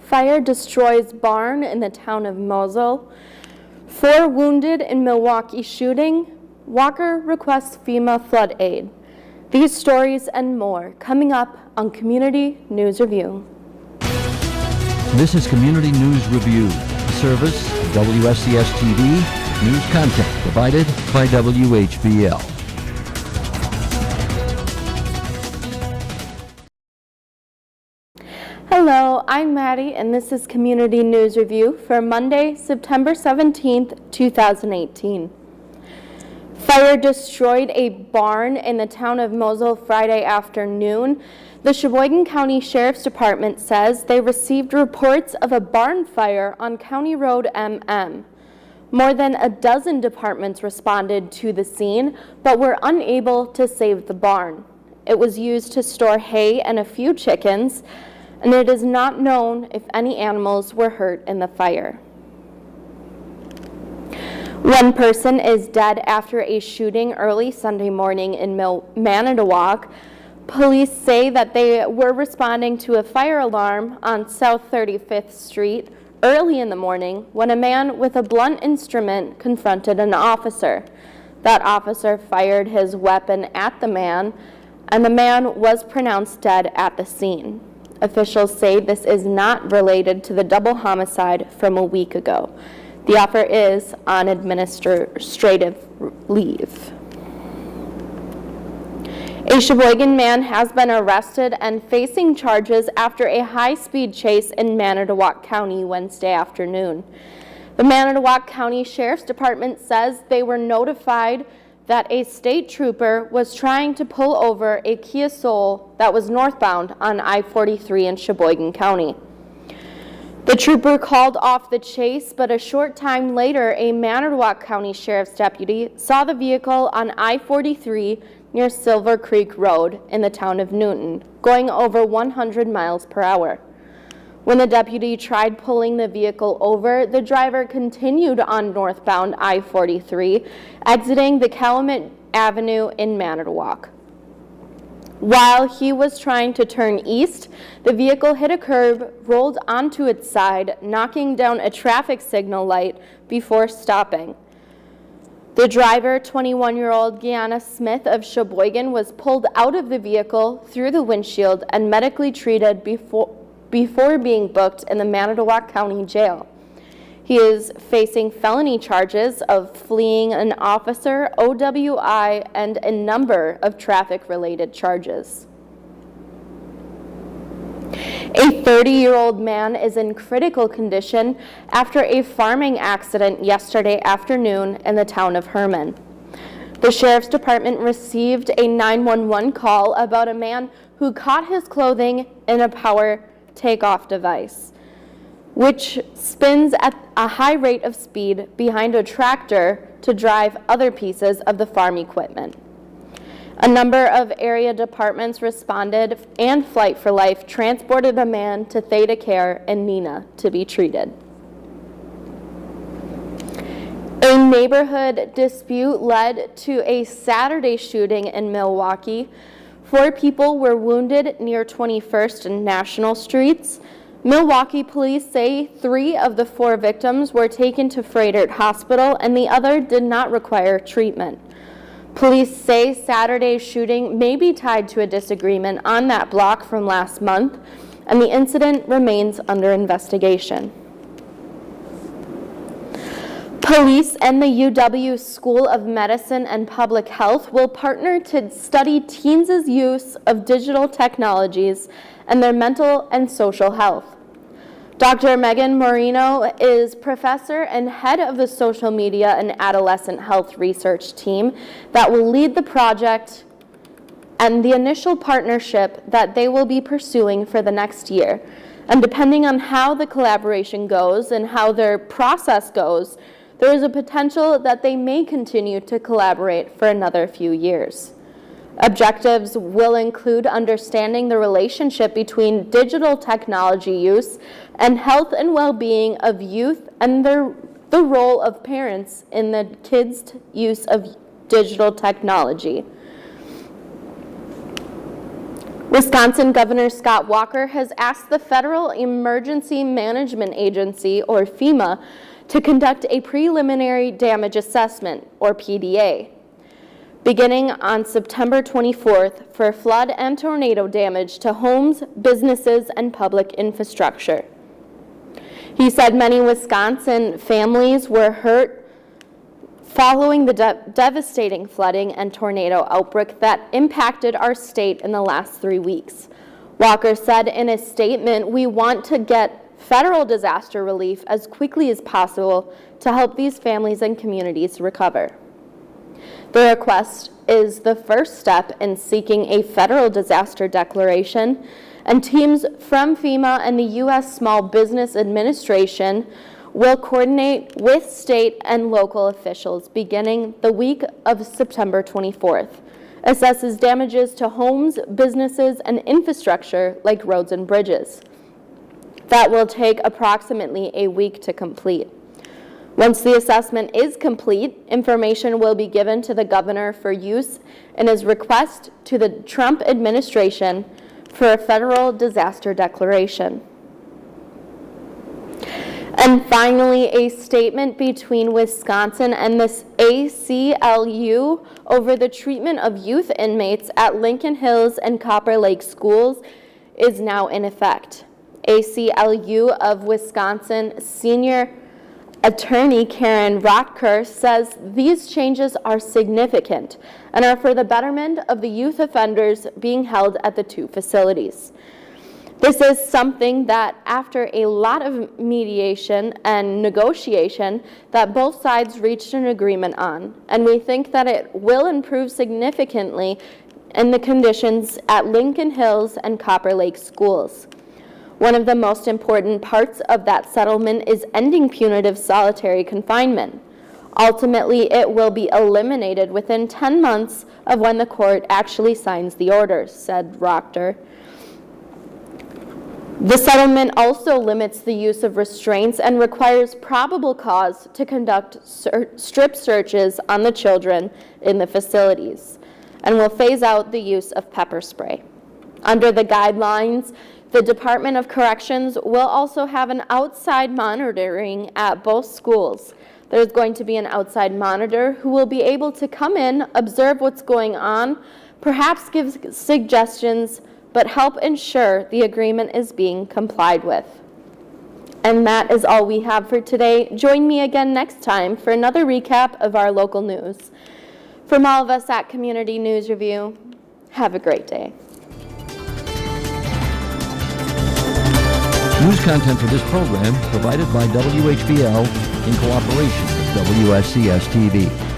Fire destroys barn in the town of Mosel. 4 wounded in Milwaukee shooting. Walker requests FEMA flood aid. These stories and more coming up on Community News Review. This is Community News Review, a service of WSCS TV, news content provided by WHBL. Hello, I'm Maddie, and this is Community News Review for Monday, September 17th, 2018. Fire destroyed a barn in the town of Mosel Friday afternoon. The Sheboygan County Sheriff's Department says they received reports of a barn fire on County Road MM. More than a dozen departments responded to the scene, but were unable to save the barn. It was used to store hay and a few chickens, and it is not known if any animals were hurt in the fire. One person is dead after a shooting early Sunday morning in Manitowoc. Police say that they were responding to a fire alarm on South 35th Street early in the morning when a man with a blunt instrument confronted an officer. That officer fired his weapon at the man, and the man was pronounced dead at the scene. Officials say this is not related to the double homicide from a week ago. The officer is on administrative leave. A Sheboygan man has been arrested and facing charges after a high-speed chase in Manitowoc County Wednesday afternoon. The Manitowoc County Sheriff's Department says they were notified that a state trooper was trying to pull over a Kia Soul that was northbound on I-43 in Sheboygan County. The trooper called off the chase, but a short time later, a Manitowoc County Sheriff's deputy saw the vehicle on I-43 near Silver Creek Road in the town of Newton, going over 100 miles per hour. When the deputy tried pulling the vehicle over, the driver continued on northbound I-43, exiting the Calumet Avenue in Manitowoc. While he was trying to turn east, the vehicle hit a curb, rolled onto its side, knocking down a traffic signal light before stopping. The driver, 21-year-old Gianna Smith of Sheboygan, was pulled out of the vehicle through the windshield and medically treated before being booked in the Manitowoc County Jail. He is facing felony charges of fleeing an officer, OWI, and a number of traffic-related charges. A 30-year-old man is in critical condition after a farming accident yesterday afternoon in the town of Herman. The Sheriff's Department received a 911 call about a man who caught his clothing in a power takeoff device, which spins at a high rate of speed behind a tractor to drive other pieces of the farm equipment. A number of area departments responded, and Flight for Life transported the man to Theta Care and Neenah to be treated. A neighborhood dispute led to a Saturday shooting in Milwaukee. 4 people were wounded near 21st and National Streets. Milwaukee police say 3 of the 4 victims were taken to Froedtert Hospital and the other did not require treatment. Police say Saturday's shooting may be tied to a disagreement on that block from last month, and the incident remains under investigation. Police and the UW School of Medicine and Public Health will partner to study teens' use of digital technologies and their mental and social health. Dr. Megan Moreno is professor and head of the social media and adolescent health research team that will lead the project and the initial partnership that they will be pursuing for the next year. And depending on how the collaboration goes and how their process goes, there is a potential that they may continue to collaborate for another few years. Objectives will include understanding the relationship between digital technology use and health and well-being of youth and the role of parents in the kids' use of digital technology. Wisconsin Governor Scott Walker has asked the Federal Emergency Management Agency, or FEMA, to conduct a preliminary damage assessment, or PDA, beginning on September 24th for flood and tornado damage to homes, businesses, and public infrastructure. He said many Wisconsin families were hurt following the devastating flooding and tornado outbreak that impacted our state in the last 3 weeks. Walker said in a statement, "We want to get federal disaster relief as quickly as possible to help these families and communities recover." The request is the first step in seeking a federal disaster declaration, and teams from FEMA and the U.S. Small Business Administration will coordinate with state and local officials beginning the week of September 24th, assesses damages to homes, businesses, and infrastructure like roads and bridges. That will take approximately a week to complete. Once the assessment is complete, information will be given to the governor for use in his request to the Trump administration for a federal disaster declaration. And finally, a statement between Wisconsin and the ACLU over the treatment of youth inmates at Lincoln Hills and Copper Lake schools is now in effect. ACLU of Wisconsin Senior Attorney Karen Rotker says these changes are significant and are for the betterment of the youth offenders being held at the two facilities. This is something that, after a lot of mediation and negotiation, that both sides reached an agreement on, and we think that it will improve significantly in the conditions at Lincoln Hills and Copper Lake schools. One of the most important parts of that settlement is ending punitive solitary confinement. Ultimately, it will be eliminated within 10 months of when the court actually signs the orders, said Rotker. The settlement also limits the use of restraints and requires probable cause to conduct strip searches on the children in the facilities, and will phase out the use of pepper spray. Under the guidelines, the Department of Corrections will also have an outside monitoring at both schools. There's going to be an outside monitor who will be able to come in, observe what's going on, perhaps give suggestions, but help ensure the agreement is being complied with. And that is all we have for today. Join me again next time for another recap of our local news. From all of us at Community News Review, have a great day. News content for this program provided by WHBL in cooperation with WSCS TV.